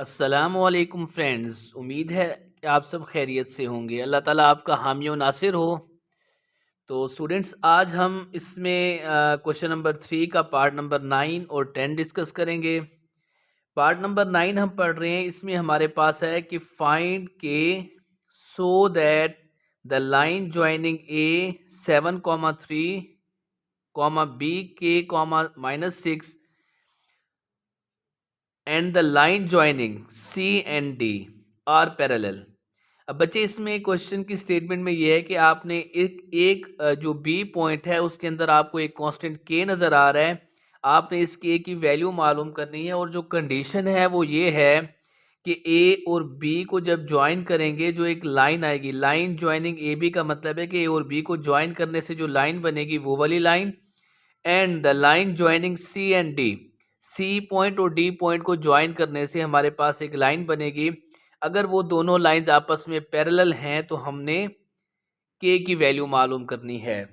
अस्सलामुअलैकुम फ्रेंड्स। उम्मीद है कि आप सब खैरियत से होंगे। अल्लाह ताला आपका हामी व नासिर हो। तो स्टूडेंट्स, आज हम इसमें क्वेश्चन नंबर 3 का पार्ट नंबर 9 और 10 डिस्कस करेंगे। पार्ट नंबर 9 हम पढ़ रहे हैं। इसमें हमारे पास है कि find k so that the line joining A 7,3 B k -6 and the line joining C and D are parallel. अब बच्चे, इसमें क्वेश्चन की स्टेटमेंट में ये है कि आपने एक जो बी पॉइंट है उसके अंदर आपको एक कांस्टेंट के नज़र आ रहा है। आपने इस के की वैल्यू मालूम करनी है और जो कंडीशन है वो ये है कि ए और बी को जब ज्वाइन करेंगे जो एक लाइन आएगी, लाइन ज्वाइनिंग ए बी का मतलब है कि ए और बी को ज्वाइन करने से जो लाइन बनेगी वो वाली line, and the line joining C and D, C point और डी पॉइंट को ज्वाइन करने से हमारे पास एक लाइन बनेगी। अगर वो दोनों लाइंस आपस में पैरेलल हैं तो हमने के की वैल्यू मालूम करनी है।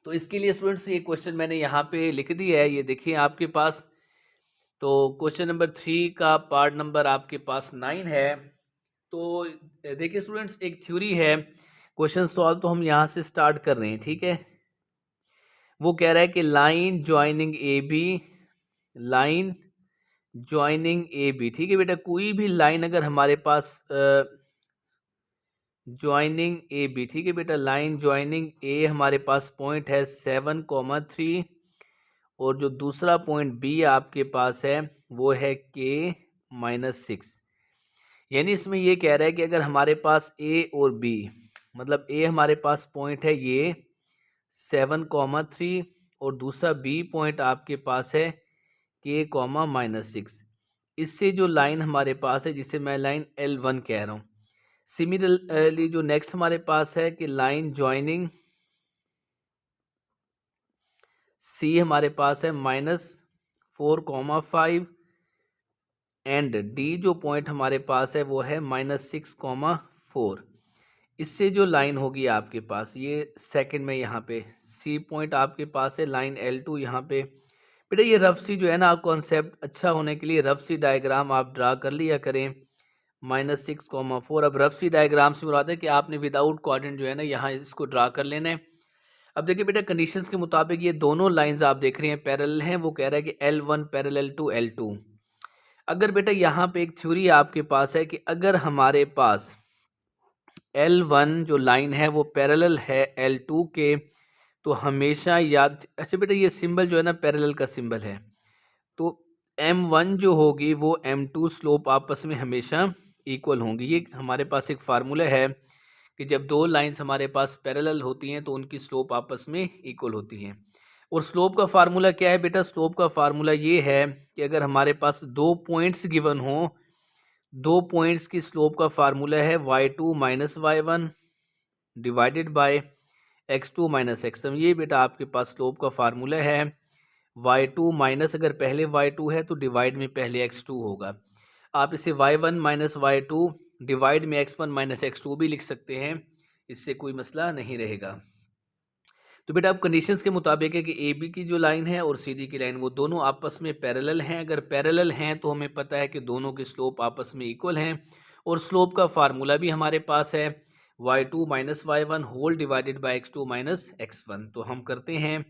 तो इसके लिए स्टूडेंट्स ये क्वेश्चन मैंने यहाँ पे लिख दिया है, ये देखिए आपके पास। तो क्वेश्चन नंबर 3 का पार्ट नंबर आपके पास 9 है। तो देखिए स्टूडेंट्स, एक थ्योरी है। क्वेश्चन सॉल्व तो हम यहाँ से स्टार्ट कर रहे हैं, ठीक है। वो कह रहा है कि line joining A B, line joining A B, ठीक है बेटा। कोई भी लाइन अगर हमारे पास ज्वाइनिंग ए बी, ठीक है बेटा, लाइन ज्वाइनिंग ए हमारे पास पॉइंट है 7,3 और जो दूसरा पॉइंट बी आपके पास है वो है के -6। यानी इसमें ये कह रहा है कि अगर हमारे पास ए और बी, मतलब ए हमारे पास पॉइंट है ये 7,3 और दूसरा बी पॉइंट आपके पास है के -6, इससे जो लाइन हमारे पास है जिसे मैं लाइन L1 कह रहा हूँ। सिमिलरली जो नेक्स्ट हमारे पास है कि लाइन ज्वाइनिंग सी हमारे पास है -4,5 एंड डी जो पॉइंट हमारे पास है वो है -6,4। इससे जो लाइन होगी आपके पास, ये सेकंड में यहाँ पे सी पॉइंट आपके पास है, लाइन L2 यहाँ पे। बेटा ये रफ सी जो है ना, कॉन्सेप्ट अच्छा होने के लिए रफ सी डायग्राम आप ड्रा कर लिया करें। -6,4। अब रफ सी डायग्राम से मुराद है कि आपने विदाउट कोऑर्डिनेट जो है ना यहाँ इसको ड्रा कर लेना है। अब देखिए बेटा, कंडीशंस के मुताबिक ये दोनों लाइंस आप देख रहे हैं पैरेलल हैं। वो कह रहा है कि L1 पैरेलल टू L2। अगर बेटा यहाँ पे एक थ्योरी आपके पास है कि अगर हमारे पास L1 जो लाइन है वो पैरेलल है L2 के, तो हमेशा याद, अच्छा बेटा ये सिंबल जो है ना पैरेलल का सिंबल है, तो M1 जो होगी वो M2 स्लोप आपस में हमेशा इक्वल होंगी। ये हमारे पास एक फार्मूला है कि जब दो लाइंस हमारे पास पैरेलल होती हैं तो उनकी स्लोप आपस में इक्वल होती हैं। और स्लोप का फार्मूला क्या है बेटा? स्लोप का फार्मूला ये है कि अगर हमारे पास दो पॉइंट्स गिवन हो, दो पॉइंट्स की स्लोप का फार्मूला है y2 minus y1 divided by x2 minus x1। ये बेटा आपके पास स्लोप का फार्मूला है। y2 माइनस, अगर पहले y2 है तो डिवाइड में पहले x2 होगा। आप इसे y1 माइनस y2 डिवाइड में x1 माइनस x2 भी लिख सकते हैं, इससे कोई मसला नहीं रहेगा। तो बेटा अब कंडीशंस के मुताबिक है कि ए बी की जो लाइन है और सी डी की लाइन वो दोनों आपस में पैरेलल हैं। अगर पैरेलल हैं तो हमें पता है कि दोनों की स्लोप आपस में इक्वल हैं और स्लोप का फार्मूला भी हमारे पास है y2 minus y1 whole divided by x2 minus x1। तो हम करते हैं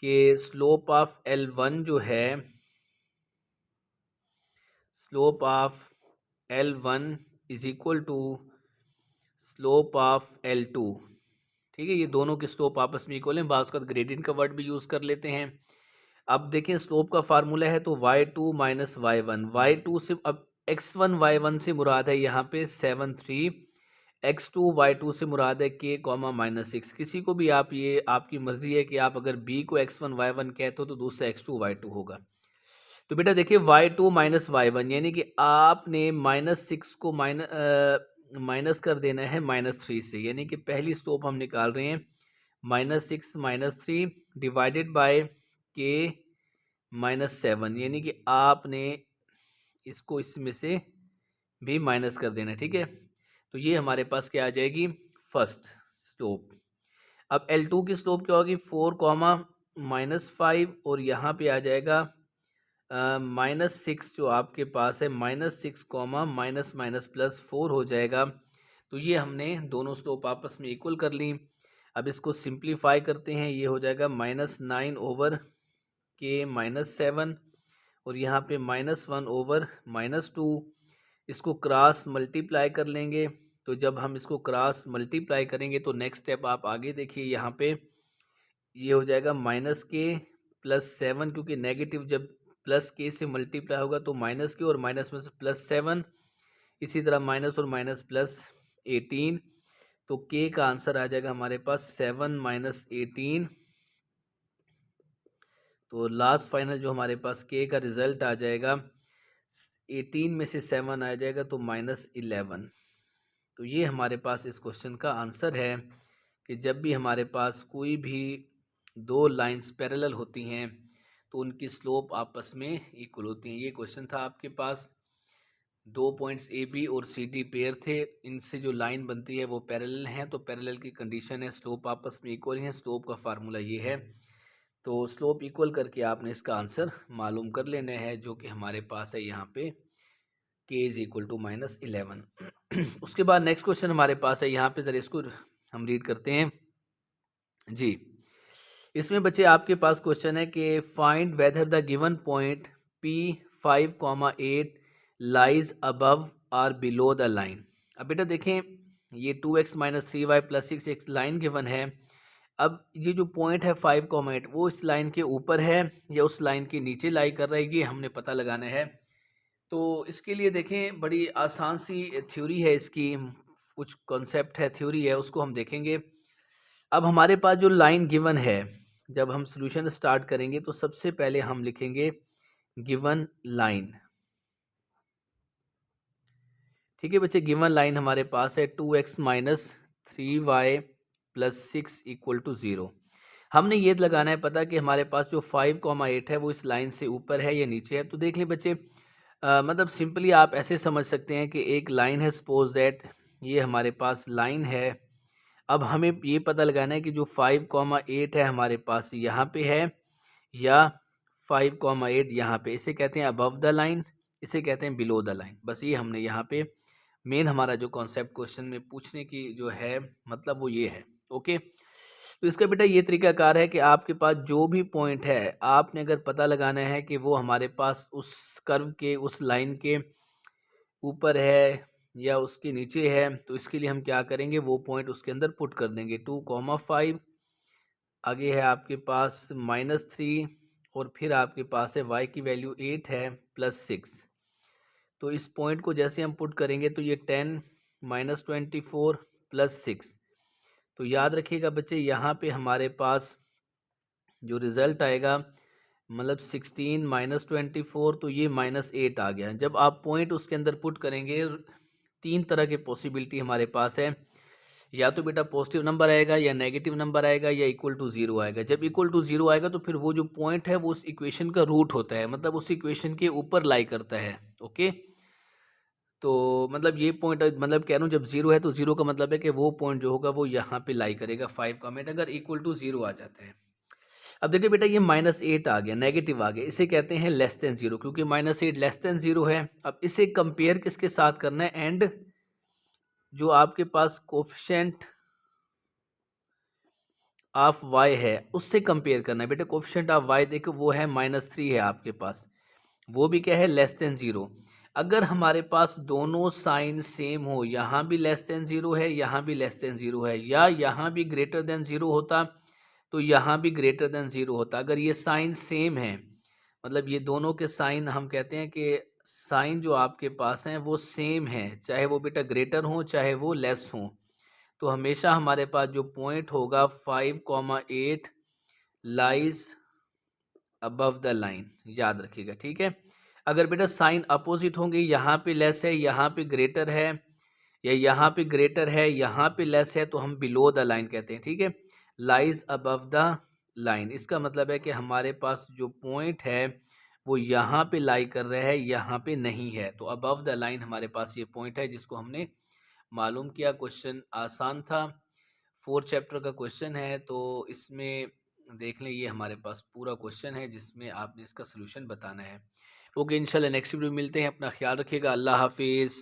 कि स्लोप ऑफ L1 जो है, slope of L1 is equal to slope of L2, ठीक है। ये दोनों के स्लोप आपस में इक्वल हैं। बाज़ का ग्रेडियंट का वर्ड भी यूज़ कर लेते हैं। अब देखें स्लोप का फार्मूला है तो y2 माइनस y1, y2 से अब x1 y1 से मुराद है यहाँ पे 7,3, x2 y2 से मुराद है k -6। किसी को भी आप, ये आपकी मर्जी है कि आप अगर b को x1 y1 कहते हो तो दूसरा x2 y2 होगा। तो बेटा देखिए y2 माइनस y1 यानी कि आपने -6 को माइनस कर देना है -3 से, यानी कि पहली स्लोप हम निकाल रहे हैं -6 -3 डिवाइडेड बाय के -7, यानी कि आपने इसको इसमें से भी माइनस कर देना है, ठीक है। तो ये हमारे पास क्या आ जाएगी? First slope. अब L2 की स्लोप क्या होगी? 4 -5 और यहाँ पे आ जाएगा -6 जो आपके पास है -6 कॉमा माइनस माइनस प्लस 4 हो जाएगा। तो ये हमने दोनों स्लोप आपस में इक्वल कर ली। अब इसको सिंप्लीफाई करते हैं, ये हो जाएगा -9 ओवर के -7 और यहाँ पे -1 ओवर -2। इसको क्रॉस मल्टीप्लाई कर लेंगे। तो जब हम इसको क्रॉस मल्टीप्लाई करेंगे तो नेक्स्ट स्टेप आप आगे देखिए, यहाँ पे ये हो जाएगा -k+7, क्योंकि नेगेटिव जब प्लस के से मल्टीप्लाई होगा तो माइनस के, और माइनस में से +7, इसी तरह माइनस और माइनस +18। तो के का आंसर आ जाएगा हमारे पास 7 - 18। तो लास्ट फाइनल जो हमारे पास के का रिजल्ट आ जाएगा, 18 में से 7 आ जाएगा तो -11। तो ये हमारे पास इस क्वेश्चन का आंसर है कि जब भी हमारे पास कोई भी दो लाइंस पैरेलल होती हैं तो उनकी स्लोप आपस में इक्वल होती हैं। ये क्वेश्चन था आपके पास, दो पॉइंट्स ए बी और सी डी पेयर थे, इनसे जो लाइन बनती है वो पैरेलल हैं, तो पैरेलल की कंडीशन है स्लोप आपस में इक्वल हैं। स्लोप का फार्मूला ये है। तो स्लोप इक्वल करके आपने इसका आंसर मालूम कर लेना है, जो कि हमारे पास है यहाँ पे k इज इक्वल टू -11। उसके बाद नेक्स्ट क्वेश्चन हमारे पास है, यहाँ पे ज़रा इसको हम रीड करते हैं जी। इसमें बच्चे आपके पास क्वेश्चन है कि find whether the given point P5,8 lies above और बिलो द लाइन। अब बेटा देखें, ये 2x - 3y + 6 एक लाइन गिवन है। अब ये जो पॉइंट है 5,8 वो इस लाइन के ऊपर है या उस लाइन के नीचे लाई कर रहा है, ये हमने पता लगाना है। तो इसके लिए देखें, बड़ी आसान सी थ्योरी है इसकी, कुछ कॉन्सेप्ट है, थ्योरी है, उसको हम देखेंगे। अब हमारे पास जो लाइन गिवन है, जब हम सॉल्यूशन स्टार्ट करेंगे तो सबसे पहले हम लिखेंगे गिवन लाइन। ठीक है बच्चे, गिवन लाइन हमारे पास है 2x - 3y + 6 = 0। हमने ये लगाना है पता कि हमारे पास जो 5,8 है वो इस लाइन से ऊपर है या नीचे है। तो देख लें बच्चे, मतलब सिंपली आप ऐसे समझ सकते हैं कि एक लाइन है, सपोज दैट ये हमारे पास लाइन है। अब हमें ये पता लगाना है कि जो 5,8 है हमारे पास यहाँ पे है या 5,8 यहाँ पे, इसे कहते हैं अबव द लाइन, इसे कहते हैं बिलो द लाइन। बस ये हमने यहाँ पे मेन हमारा जो कॉन्सेप्ट क्वेश्चन में पूछने की जो है मतलब वो ये है। ओके, तो इसका बेटा ये तरीकाकार है कि आपके पास जो भी पॉइंट है, आपने अगर पता लगाना है कि वो हमारे पास उस कर्व के, उस लाइन के ऊपर है या उसके नीचे है, तो इसके लिए हम क्या करेंगे, वो पॉइंट उसके अंदर पुट कर देंगे। 2,5, आगे है आपके पास -3 और फिर आपके पास है y की वैल्यू 8 है +6। तो इस पॉइंट को जैसे हम पुट करेंगे तो ये 10 - 24 + 6। तो याद रखिएगा बच्चे, यहाँ पे हमारे पास जो रिज़ल्ट आएगा मतलब 16 - 24, तो ये -8 आ गया। जब आप पॉइंट उसके अंदर पुट करेंगे, तीन तरह के पॉसिबिलिटी हमारे पास है, या तो बेटा पॉजिटिव नंबर आएगा या नेगेटिव नंबर आएगा या इक्वल टू 0 आएगा। जब इक्वल टू 0 आएगा तो फिर वो जो पॉइंट है वो उस इक्वेशन का रूट होता है, मतलब उस इक्वेशन के ऊपर लाई करता है। ओके, तो मतलब ये पॉइंट, मतलब कह रहा हूँ जब 0 है तो 0 का मतलब है कि वो पॉइंट जो होगा वो यहाँ पे लाई करेगा 5 का मिनट, अगर इक्वल टू 0 आ जाता है। अब देखिए बेटा, ये -8 आ गया, नेगेटिव आ गया, इसे कहते हैं लेस देन 0, क्योंकि -8 लेस देन 0 है। अब इसे कंपेयर किसके साथ करना है, एंड जो आपके पास कोफिशिएंट ऑफ y है उससे कंपेयर करना है। बेटा कोफिशिएंट ऑफ y देखो वो है -3 है आपके पास, वो भी क्या है, लेस देन 0। अगर हमारे पास दोनों साइन सेम हो, यहाँ भी लेस देन 0 है, यहाँ भी लेस देन 0 है, या यहाँ भी ग्रेटर देन 0 होता तो यहाँ भी ग्रेटर देन 0 होता, अगर ये साइन सेम है, मतलब ये दोनों के साइन, हम कहते हैं कि साइन जो आपके पास हैं वो सेम है, चाहे वो बेटा ग्रेटर हो चाहे वो लेस हो, तो हमेशा हमारे पास जो पॉइंट होगा 5,8 लाइज अबव द लाइन, याद रखिएगा। ठीक है, अगर बेटा साइन अपोजिट होंगे, यहाँ पे लेस है यहाँ पे ग्रेटर है, या यहाँ पे ग्रेटर है यहाँ पे लेस है, तो हम बिलो द लाइन कहते हैं। ठीक है, लाइज अबव द लाइन, इसका मतलब है कि हमारे पास जो पॉइंट है वो यहाँ पे लाई कर रहा है, यहाँ पे नहीं है, तो अबव द लाइन हमारे पास ये पॉइंट है जिसको हमने मालूम किया। क्वेश्चन आसान था, 4 चैप्टर का क्वेश्चन है, तो इसमें देख लें, ये हमारे पास पूरा क्वेश्चन है जिसमें आपने इसका सोल्यूशन बताना है। ओके, इंशाल्लाह नेक्स्ट वीडियो में मिलते हैं। अपना ख्याल रखिएगा। अल्लाह हाफिज़।